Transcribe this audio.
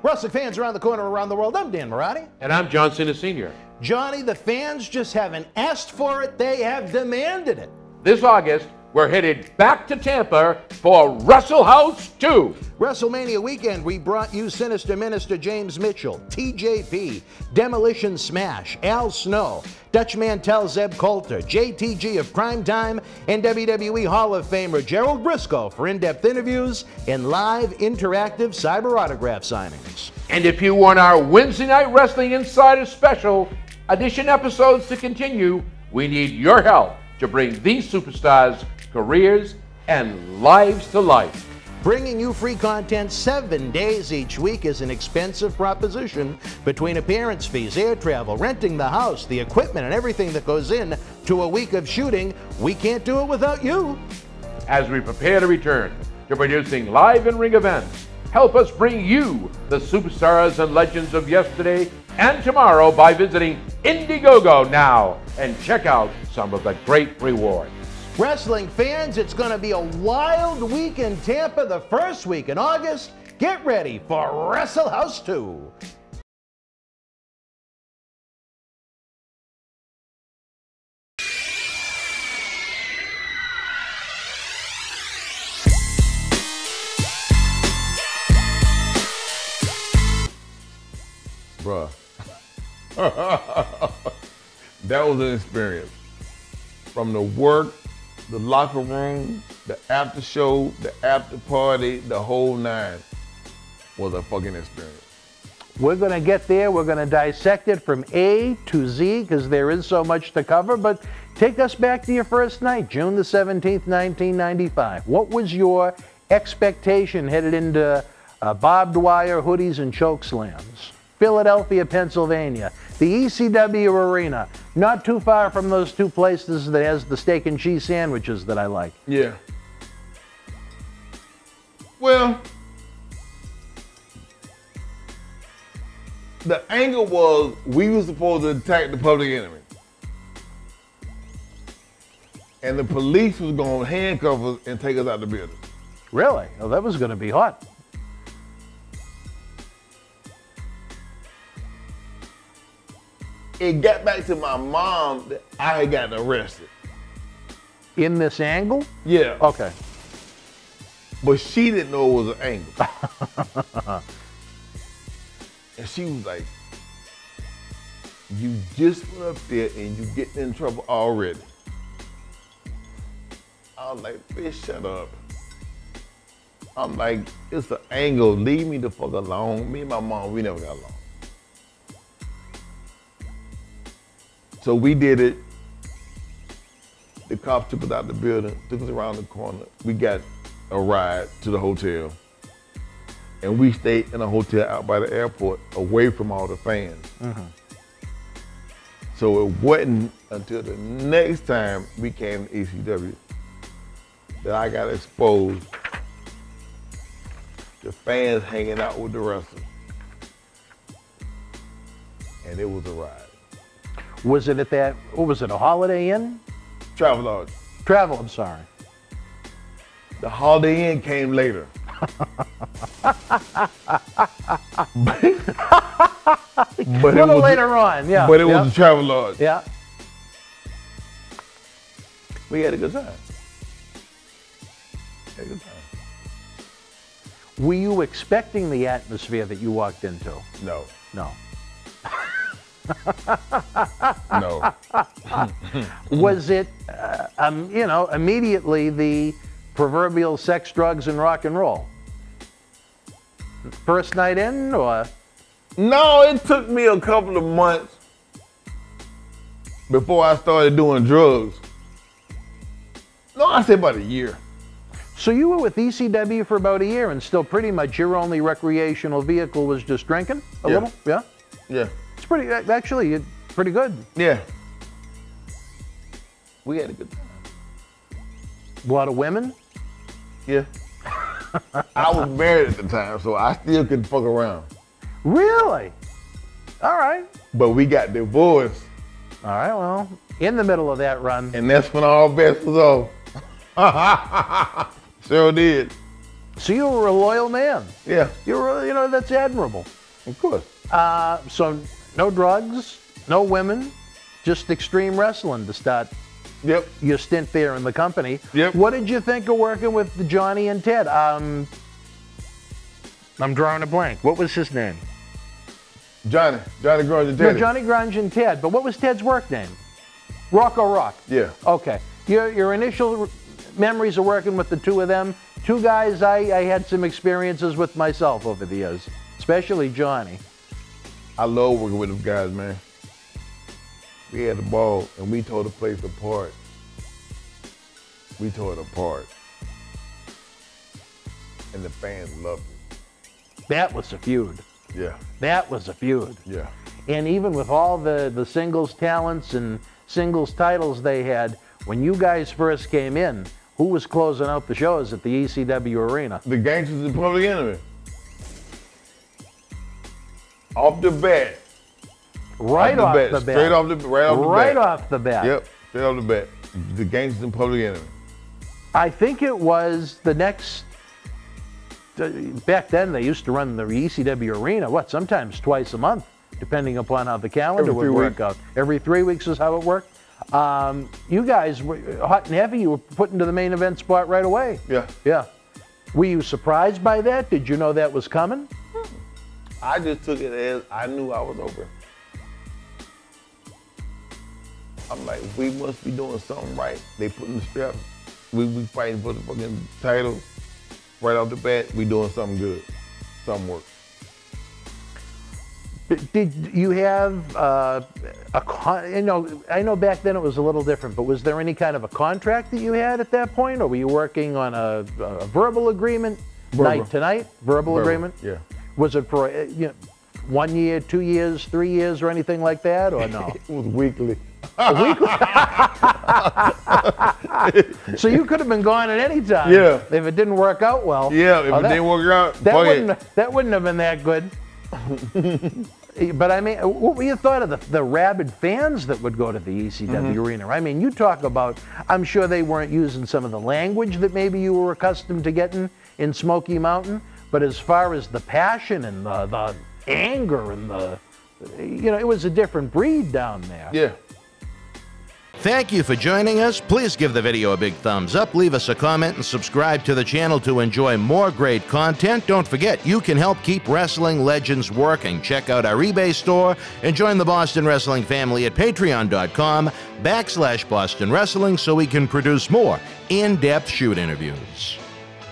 Wrestling fans around the corner, around the world, I'm Dan Marty. And I'm John Cena Sr. Johnny, the fans just haven't asked for it, they have demanded it. This August, we're headed back to Tampa for Wrestle House 2. WrestleMania weekend, we brought you Sinister Minister James Mitchell, TJP, Demolition Smash, Al Snow, Dutch Mantel Zeb Coulter, JTG of Primetime, and WWE Hall of Famer Gerald Briscoe for in-depth interviews and live interactive cyber autograph signings. And if you want our Wednesday Night Wrestling Insider Special Edition episodes to continue, we need your help to bring these superstars' careers and lives to life. Bringing you free content 7 days each week is an expensive proposition. Between appearance fees, air travel, renting the house, the equipment, and everything that goes in to a week of shooting, we can't do it without you. As we prepare to return to producing live in-ring events, help us bring you the superstars and legends of yesterday and tomorrow by visiting Indiegogo now and check out some of the great rewards. Wrestling fans, it's going to be a wild week in Tampa the first week in August. Get ready for Wrestle House 2. Bruh. That was an experience. From the work, the locker room, the after show, the after party, the whole nine was a fucking experience. We're going to get there. We're going to dissect it from A to Z because there is so much to cover. But take us back to your first night, June the 17th, 1995. What was your expectation headed into barbed wire hoodies and choke slams? Philadelphia, Pennsylvania, the ECW arena, not too far from those two places that has the steak and cheese sandwiches that I like. Yeah. Well, the angle was we were supposed to attack the public enemy. And the police was going to handcuff us and take us out the building. Really? Oh, that was going to be hot. It got back to my mom that I had gotten arrested. In this angle? Yeah. Okay. But she didn't know it was an angle. And she was like, you just went up there and you getting in trouble already. I was like, bitch, shut up. I'm like, it's an angle, leave me the fuck alone. Me and my mom, we never got along. So we did it. The cops took us out the building, took us around the corner. We got a ride to the hotel. And we stayed in a hotel out by the airport, away from all the fans. Mm-hmm. So it wasn't until the next time we came to ECW that I got exposed to fans hanging out with the wrestlers. And it was a ride. Was it at that, what was it, a Holiday Inn? Travel Lodge. Travel, I'm sorry. The Holiday Inn came later. A little later on, yeah. But it was a Travel Lodge. Yeah. We had a good time. Had a good time. Were you expecting the atmosphere that you walked into? No. No. No. Was it, you know, immediately the proverbial sex, drugs, and rock and roll? First night in, or? No, it took me a couple of months before I started doing drugs. No, I say about a year. So you were with ECW for about a year and still pretty much your only recreational vehicle was just drinking a little? Yeah? Yeah. It's pretty, actually, pretty good. Yeah. We had a good time. A lot of women? Yeah. I was married at the time, so I still could fuck around. Really? All right. But we got divorced. All right, well, in the middle of that run. And that's when all bets was off. Sure did. So you were a loyal man. Yeah, You were, you know, that's admirable. of course. So no drugs, no women, just extreme wrestling to start Yep. your stint there in the company. Yep. What did you think of working with Johnny and Ted? I'm drawing a blank. What was his name? Johnny Grunge and No, Teddy. Johnny Grunge and Ted. But what was Ted's work name? Rocco Rock. Yeah. Okay. Your initial memories of working with the two of them, two guys I had some experiences with myself over the years, especially Johnny. I love working with them guys, man. We had the ball and we tore the place apart. We tore it apart. And the fans loved it. That was a feud. Yeah, That was a feud. yeah. And even with all the singles talents and singles titles they had, when you guys first came in, who was closing out the shows at the ECW arena? The Gangstas and Public Enemy. Off the bat. Right off the bat. Straight off the right off the bat. Right off the bat. Yep, straight off the bat. The Gangstas and Public Enemy. I think it was the next. Back then, they used to run the ECW arena, sometimes twice a month, depending upon how the calendar would work out. Every 3 weeks is how it worked. You guys were hot and heavy. You were put into the main event spot right away. Yeah. Yeah. Were you surprised by that? Did you know that was coming? I just took it as I knew I was over. I'm like, we must be doing something right. They putting the strap. We fighting for the fucking title. Right off the bat, we doing something good. Something work. Did you have I know back then it was a little different, but was there any kind of a contract that you had at that point, or were you working on a verbal agreement, night to night, verbal agreement? Yeah. Was it for 1 year, 2 years, 3 years, or anything like that, or no? It was weekly. So you could have been gone at any time. Yeah. If it didn't work out well. Yeah, if it didn't work out, that wouldn't have been that good. But I mean, what were your thought of the rabid fans that would go to the ECW arena? I mean, you talk about, I'm sure they weren't using some of the language that maybe you were accustomed to getting in Smoky Mountain, but as far as the passion and the anger and it was a different breed down there. Yeah. Thank you for joining us. Please give the video a big thumbs up, leave us a comment, and subscribe to the channel to enjoy more great content. Don't forget, you can help keep wrestling legends working. Check out our eBay store and join the Boston Wrestling family at patreon.com/Boston Wrestling so we can produce more in-depth shoot interviews.